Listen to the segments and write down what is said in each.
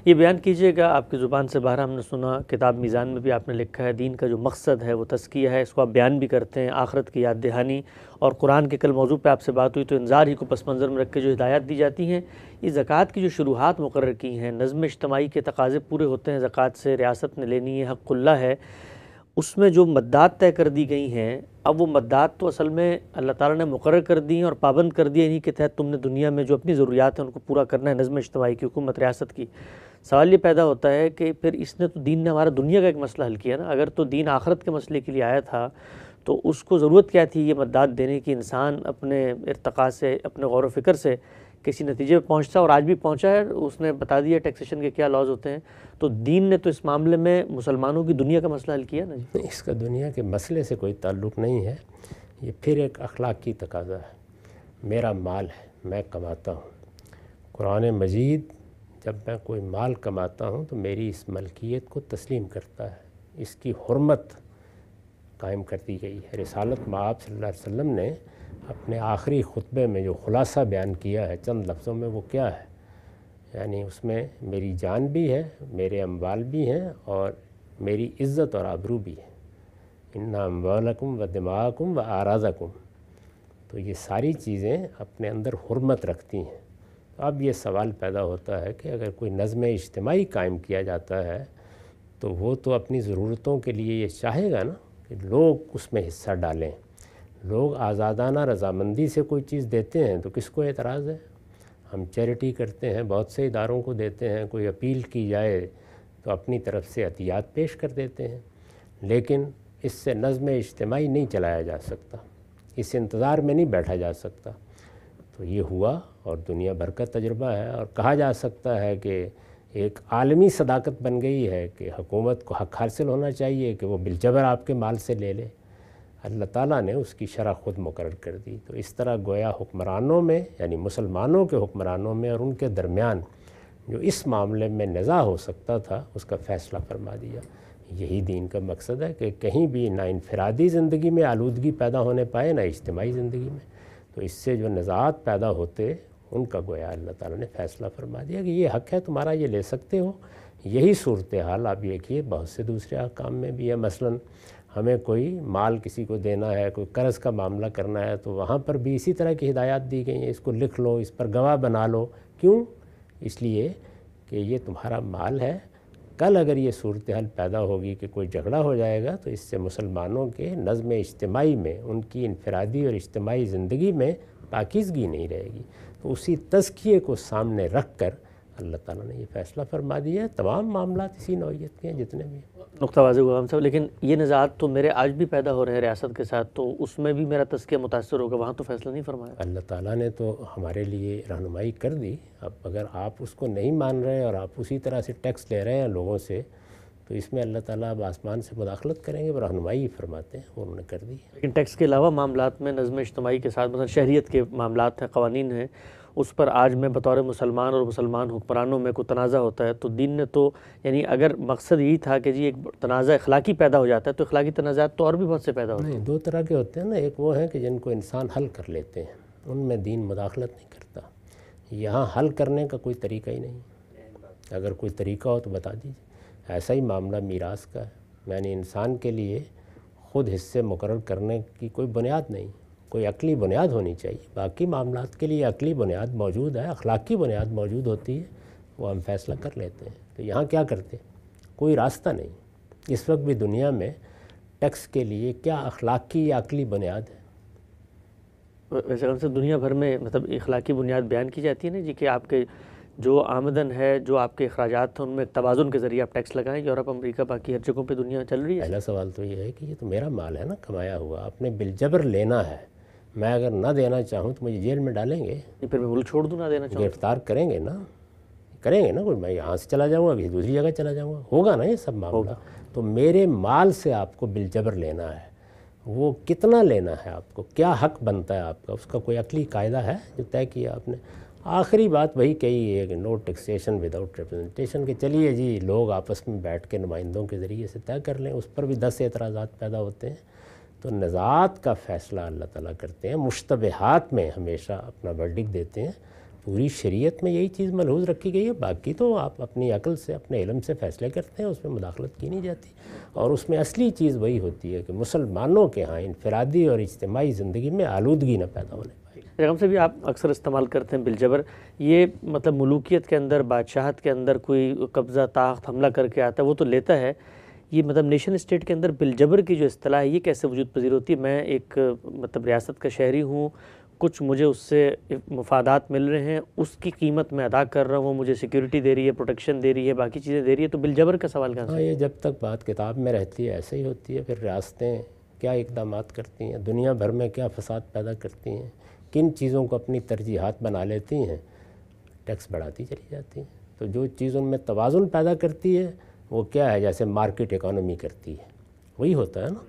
یہ بیان کیجئے گا، آپ کی زبان سے باہر ہم نے سنا، کتاب میزان میں بھی آپ نے لکھا ہے، دین کا جو مقصد ہے وہ تزکیہ ہے، اس کو آپ بیان بھی کرتے ہیں، آخرت کی یاد دہانی، اور قرآن کے کل موضوع پہ آپ سے بات ہوئی تو انذار ہی کو پس منظر میں رکھ کے جو ہدایات دی جاتی ہیں، یہ زکوٰۃ کی جو شروحات مقرر کی ہیں، نظم اجتماعی کے تقاضے پورے ہوتے ہیں زکوٰۃ سے، ریاست نے لینی ہے، حق اللہ ہے، اس میں جو مدات طے کر دی گئی ہیں، اب وہ مدات تو اصل میں اللہ تعالیٰ نے مقرر کر دی ہیں اور پابند کر دی ہیں، انہی کے تحت تم نے دنیا میں جو اپنی ضروریات ہیں ان کو پورا کرنا ہے، نظم اجتماعی کی، حکومت ریاست کی۔ سوال یہ پیدا ہوتا ہے کہ پھر اس نے تو دین نے ہمارا دنیا کا ایک مسئلہ حل کیا نا، اگر تو دین آخرت کے مسئلے کے لیے آیا تھا تو اس کو ضرورت کیا تھی یہ مدات دینے کی، انسان اپنے ارتقاء سے، اپنے غور و فکر سے کسی نتیجے پہ پہنچتا، اور آج بھی پہنچا ہے، اس نے بتا دیا ٹیکسیشن کے کیا لاز ہوتے ہیں، تو دین نے تو اس معاملے میں مسلمانوں کی دنیا کا مسئلہ حل کیا نا جی۔ اس کا دنیا کے مسئلے سے کوئی تعلق نہیں ہے، یہ پھر ایک اخلاقی تقاضا ہے۔ میرا مال ہے، میں کماتا ہوں، قرآن مجید جب میں کوئی مال کماتا ہوں تو میری اس ملکیت کو تسلیم کرتا ہے، اس کی حرمت قائم کر دی گئی ہے۔ رسالت مآب صلی اللہ علیہ وسلم نے اپنے آخری خطبے میں جو خلاصہ بیان کیا ہے چند لفظوں میں، وہ کیا ہے؟ یعنی اس میں میری جان بھی ہے، میرے اموال بھی ہیں، اور میری عزت اور آبرو بھی ہے۔ ان اموالکم و دماءکم و اعراضکم، تو یہ ساری چیزیں اپنے اندر حرمت رکھتی ہیں۔ اب یہ سوال پیدا ہوتا ہے کہ اگر کوئی نظم اجتماعی قائم کیا جاتا ہے تو وہ تو اپنی ضرورتوں کے لیے یہ چاہے گا نا کہ لوگ اس میں حصہ ڈالیں۔ لوگ آزادانہ رضامندی سے کوئی چیز دیتے ہیں تو کس کو اعتراض ہے؟ ہم چیریٹی کرتے ہیں، بہت سے اداروں کو دیتے ہیں، کوئی اپیل کی جائے تو اپنی طرف سے عطیات پیش کر دیتے ہیں، لیکن اس سے نظم اجتماعی نہیں چلایا جا سکتا، اس انتظار میں نہیں بیٹھا جا سکتا۔ تو یہ ہوا اور دنیا بھر کا تجربہ ہے، اور کہا جا سکتا ہے کہ ایک عالمی صداقت بن گئی ہے کہ حکومت کو حق حاصل ہونا چاہیے کہ وہ بالجبر آپ کے مال سے لے لے۔ اللہ تعالیٰ نے اس کی شرح خود مقرر کر دی۔ تو اس طرح گویا حکمرانوں میں، یعنی مسلمانوں کے حکمرانوں میں اور ان کے درمیان جو اس معاملے میں نزاع ہو سکتا تھا اس کا فیصلہ فرما دیا۔ یہی دین کا مقصد ہے کہ کہیں بھی نہ انفرادی زندگی میں آلودگی پیدا ہونے پائے، نہ اجتماعی زندگی میں۔ تو اس سے جو نزاعات پیدا ہوتے ان کا گویا اللہ تعالیٰ نے فیصلہ فرما دیا کہ یہ حق ہے تمہارا، یہ لے سکتے ہو۔ یہی صورتحال آپ دیکھیے بہت سے دوسرے احکام میں بھی ہے۔ مثلاً ہمیں کوئی مال کسی کو دینا ہے، کوئی قرض کا معاملہ کرنا ہے، تو وہاں پر بھی اسی طرح کی ہدایات دی گئی ہیں، اس کو لکھ لو، اس پر گواہ بنا لو۔ کیوں؟ اس لیے کہ یہ تمہارا مال ہے، کل اگر یہ صورتحال پیدا ہوگی کہ کوئی جھگڑا ہو جائے گا تو اس سے مسلمانوں کے نظم اجتماعی میں، ان کی انفرادی اور اجتماعی زندگی میں پاکیزگی نہیں رہے گی۔ تو اسی تزکیے کو سامنے رکھ کر اللہ تعالیٰ نے یہ فیصلہ فرما دیا ہے۔ تمام معاملات اسی نوعیت کے ہیں جتنے بھی ہیں۔ نقطہ واضح ہوا ہم صاحب، لیکن یہ نزاعات تو میرے آج بھی پیدا ہو رہے ہیں ریاست کے ساتھ، تو اس میں بھی میرا تزکیہ متاثر ہوگا، وہاں تو فیصلہ نہیں فرمایا۔ اللہ تعالیٰ نے تو ہمارے لیے رہنمائی کر دی، اب اگر آپ اس کو نہیں مان رہے اور آپ اسی طرح سے ٹیکس لے رہے ہیں لوگوں سے، تو اس میں اللہ تعالیٰ اب آسمان سے مداخلت کریں گے، وہ رہنمائی فرماتے ہیں، وہ انہوں نے کر دی۔ لیکن ٹیکس کے علاوہ معاملات میں نظم اجتماعی کے ساتھ مثلا شہریت کے معاملات ہیں، قوانین ہیں، اس پر آج میں بطور مسلمان اور مسلمان حکمرانوں میں کوئی تنازع ہوتا ہے تو دین نے تو، یعنی اگر مقصد یہی تھا کہ جی ایک تنازع اخلاقی پیدا ہو جاتا ہے تو اخلاقی تنازعات تو اور بھی بہت سے پیدا ہوتے ہیں۔ نہیں، دو طرح کے ہوتے ہیں نا، ایک وہ ہیں کہ جن کو انسان حل کر لیتے ہیں، ان میں دین مداخلت نہیں کرتا۔ یہاں حل کرنے کا کوئی طریقہ ہی نہیں، اگر کوئی طریقہ ہو تو بتا دیجیے۔ ایسا ہی معاملہ میراث کا ہے، یعنی انسان کے لیے خود حصے مقرر کرنے کی کوئی بنیاد نہیں، کوئی عقلی بنیاد ہونی چاہیے۔ باقی معاملات کے لیے عقلی بنیاد موجود ہے، اخلاقی بنیاد موجود ہوتی ہے، وہ ہم فیصلہ کر لیتے ہیں۔ تو یہاں کیا کرتے؟ کوئی راستہ نہیں۔ اس وقت بھی دنیا میں ٹیکس کے لیے کیا اخلاقی یا عقلی بنیاد ہے؟ ویسے ہم سے دنیا بھر میں مطلب اخلاقی بنیاد بیان کی جاتی ہے نا جی، کہ آپ کے جو آمدن ہے، جو آپ کے اخراجات ہیں، ان میں توازن کے ذریعے آپ ٹیکس لگائیں۔ یورپ، امریکہ، باقی ہر جگہوں پہ دنیا چل رہی ہے۔ پہلا سوال تو یہ ہے کہ یہ تو میرا مال ہے نا، کمایا ہوا، آپ نے بالجبر لینا ہے۔ میں اگر نہ دینا چاہوں تو مجھے جیل میں ڈالیں گے، پھر میں ملک چھوڑ دوں نہ دینا چاہوں؟ گرفتار کریں گے نا، کوئی میں یہاں سے چلا جاؤں گا، کسی دوسری جگہ چلا جاؤں گا، ہوگا نا یہ سب معاملہ۔ تو میرے مال سے آپ کو بالجبر لینا ہے، وہ کتنا لینا ہے آپ کو، کیا حق بنتا ہے آپ کا، اس کا کوئی عقلی قاعدہ ہے جو طے کیا آپ نے؟ آخری بات وہی کہی ہے کہ نو ٹیکسیشن وداؤٹ ریپرزنٹیشن، کہ چلیے جی لوگ آپس میں بیٹھ کے نمائندوں کے ذریعے سے طے کر لیں، اس پر بھی 10 اعتراضات پیدا ہوتے ہیں۔ تو نزاعات کا فیصلہ اللہ تعالیٰ کرتے ہیں، مشتبہات میں ہمیشہ اپنا ورڈکٹ دیتے ہیں، پوری شریعت میں یہی چیز ملحوظ رکھی گئی ہے، باقی تو آپ اپنی عقل سے اپنے علم سے فیصلے کرتے ہیں، اس میں مداخلت کی نہیں جاتی، اور اس میں اصلی چیز وہی ہوتی ہے کہ مسلمانوں کے ہاں انفرادی اور اجتماعی زندگی میں آلودگی نہ پیدا ہونے پائے۔ پیغام سے بھی آپ اکثر استعمال کرتے ہیں بالجبر، یہ مطلب ملوکیت کے اندر، بادشاہت کے اندر کوئی قبضہ طاقت حملہ کر کے آتا ہے وہ تو لیتا ہے، یہ مطلب نیشن اسٹیٹ کے اندر بالجبر کی جو اصطلاح ہے یہ کیسے وجود پذیر ہوتی ہے؟ میں ایک مطلب ریاست کا شہری ہوں، کچھ مجھے اس سے مفادات مل رہے ہیں، اس کی قیمت میں ادا کر رہا ہوں، وہ مجھے سیکیورٹی دے رہی ہے، پروٹیکشن دے رہی ہے، باقی چیزیں دے رہی ہے، تو بالجبر کا سوال کہاں سے؟ ہاں، یہ جب تک بات کتاب میں رہتی ہے ایسے ہی ہوتی ہے، پھر ریاستیں کیا اقدامات کرتی ہیں، دنیا بھر میں کیا فساد پیدا کرتی ہیں، کن چیزوں کو اپنی ترجیحات بنا لیتی ہیں، ٹیکس بڑھاتی چلی جاتی ہیں، تو جو چیز ان میں توازن پیدا کرتی ہے وہ کیا ہے، جیسے مارکیٹ اکانومی کرتی ہے، وہی ہوتا ہے نا،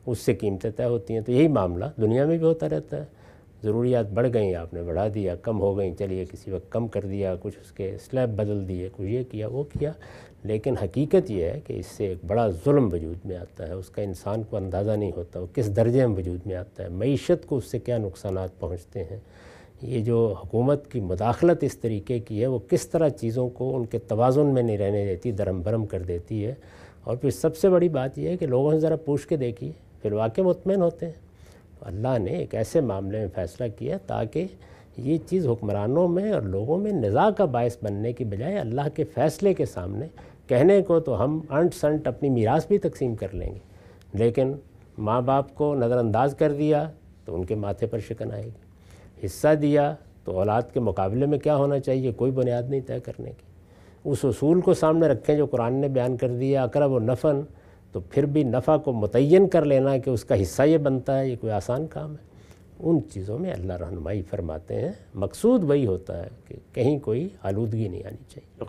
اس سے قیمتیں طے ہوتی ہیں، تو یہی معاملہ دنیا میں بھی ہوتا رہتا ہے، ضروریات بڑھ گئیں آپ نے بڑھا دیا، کم ہو گئیں چلیے کسی وقت کم کر دیا، کچھ اس کے سلیب بدل دیے، کچھ یہ کیا وہ کیا، لیکن حقیقت یہ ہے کہ اس سے ایک بڑا ظلم وجود میں آتا ہے، اس کا انسان کو اندازہ نہیں ہوتا وہ کس درجے میں وجود میں آتا ہے، معیشت کو اس سے کیا نقصانات پہنچتے ہیں، یہ جو حکومت کی مداخلت اس طریقے کی ہے وہ کس طرح چیزوں کو ان کے توازن میں نہیں رہنے دیتی، درہم برہم کر دیتی ہے، اور پھر سب سے بڑی بات یہ ہے کہ لوگوں سے ذرا پوچھ کے دیکھیے پھر واقعی مطمئن ہوتے ہیں۔ اللہ نے ایک ایسے معاملے میں فیصلہ کیا تاکہ یہ چیز حکمرانوں میں اور لوگوں میں نزاع کا باعث بننے کی بجائے اللہ کے فیصلے کے سامنے کہنے کو تو ہم انٹ سنٹ اپنی میراث بھی تقسیم کر لیں گے، لیکن ماں باپ کو نظر انداز کر دیا تو ان کے ماتھے پر شکن آئے گی، حصہ دیا تو اولاد کے مقابلے میں کیا ہونا چاہیے کوئی بنیاد نہیں طے کرنے کی، اس اصول کو سامنے رکھیں جو قرآن نے بیان کر دیا اقرب و نفعن، تو پھر بھی نفع کو متعین کر لینا کہ اس کا حصہ یہ بنتا ہے، یہ کوئی آسان کام ہے؟ ان چیزوں میں اللہ رہنمائی فرماتے ہیں، مقصود وہی ہوتا ہے کہ کہیں کوئی آلودگی نہیں آنی چاہیے۔